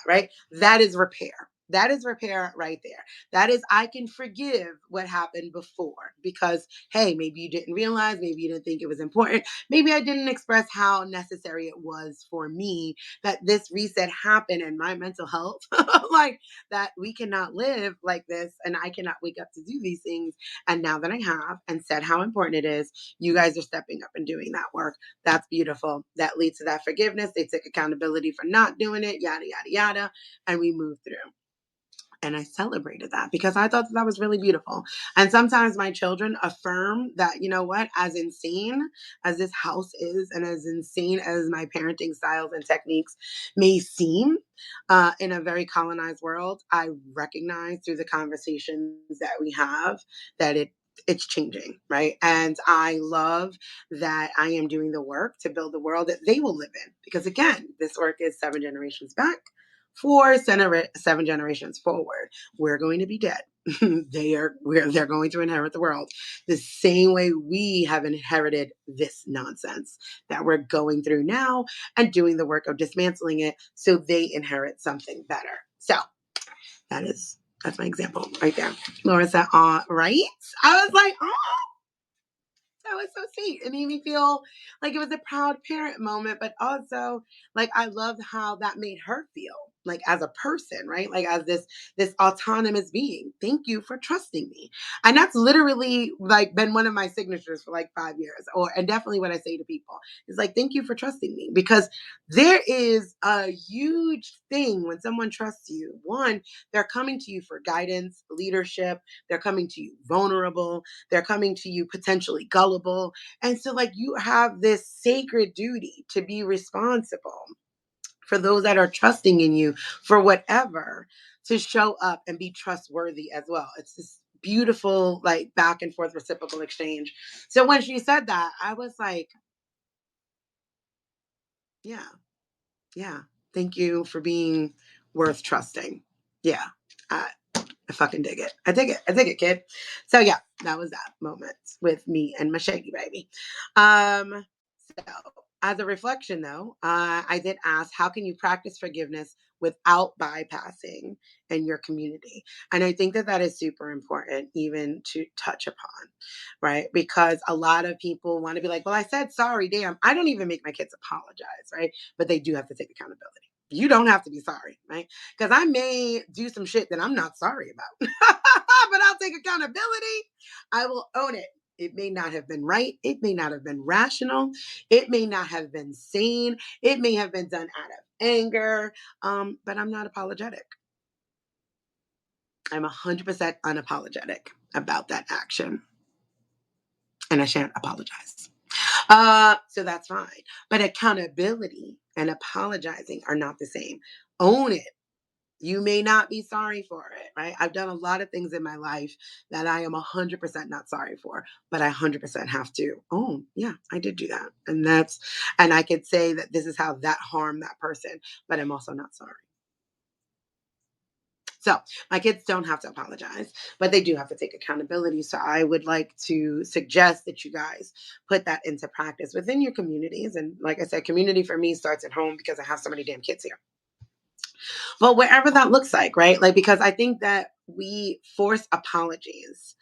right? That is repair. That is repair right there. That is, I can forgive what happened before because, hey, maybe you didn't realize, maybe you didn't think it was important. Maybe I didn't express how necessary it was for me that this reset happened in my mental health. Like that we cannot live like this and I cannot wake up to do these things. And now that I have and said how important it is, you guys are stepping up and doing that work. That's beautiful. That leads to that forgiveness. They took accountability for not doing it, yada, yada, yada. And we move through. And I celebrated that because I thought that was really beautiful. And sometimes my children affirm that, you know what, as insane as this house is and as insane as my parenting styles and techniques may seem in a very colonized world, I recognize through the conversations that we have that it's changing, right? And I love that I am doing the work to build the world that they will live in. Because again, this work is 7 generations back, seven generations forward. We're going to be dead. They're going to inherit the world the same way we have inherited this nonsense that we're going through now and doing the work of dismantling it so they inherit something better. So that's my example right there. Laura said, right? I was like, that was so sweet. It made me feel like it was a proud parent moment, but also like I loved how that made her feel like as a person, right? Like as this autonomous being. Thank you for trusting me. And that's literally like been one of my signatures for like 5 years. And definitely what I say to people is like, thank you for trusting me. Because there is a huge thing when someone trusts you. One, they're coming to you for guidance, leadership, they're coming to you vulnerable, they're coming to you potentially gullible. And so, like, you have this sacred duty to be responsible for those that are trusting in you for whatever, to show up and be trustworthy as well. It's this beautiful, like, back and forth reciprocal exchange. So when she said that, I was like, yeah, yeah, thank you for being worth trusting. Yeah. I fucking dig it. I dig it. I dig it, kid. So yeah, that was that moment with me and my shaggy baby. So as a reflection though, I did ask, how can you practice forgiveness without bypassing in your community? And I think that that is super important even to touch upon, right? Because a lot of people want to be like, well, I said sorry, damn. I don't even make my kids apologize, right? But they do have to take accountability. You don't have to be sorry, right? Because I may do some shit that I'm not sorry about, but I'll take accountability. I will own it. It may not have been right. It may not have been rational. It may not have been sane. It may have been done out of anger, but I'm not apologetic. I'm 100% unapologetic about that action. And I shan't apologize. So that's fine. But accountability and apologizing are not the same. Own it. You may not be sorry for it, right? I've done a lot of things in my life that I am 100% not sorry for, but I 100% have to. Oh, yeah, I did do that. And I could say that this is how that harmed that person, but I'm also not sorry. So my kids don't have to apologize, but they do have to take accountability. So I would like to suggest that you guys put that into practice within your communities. And like I said, community for me starts at home because I have so many damn kids here. But wherever that looks like, right? Like, because I think that we force apologies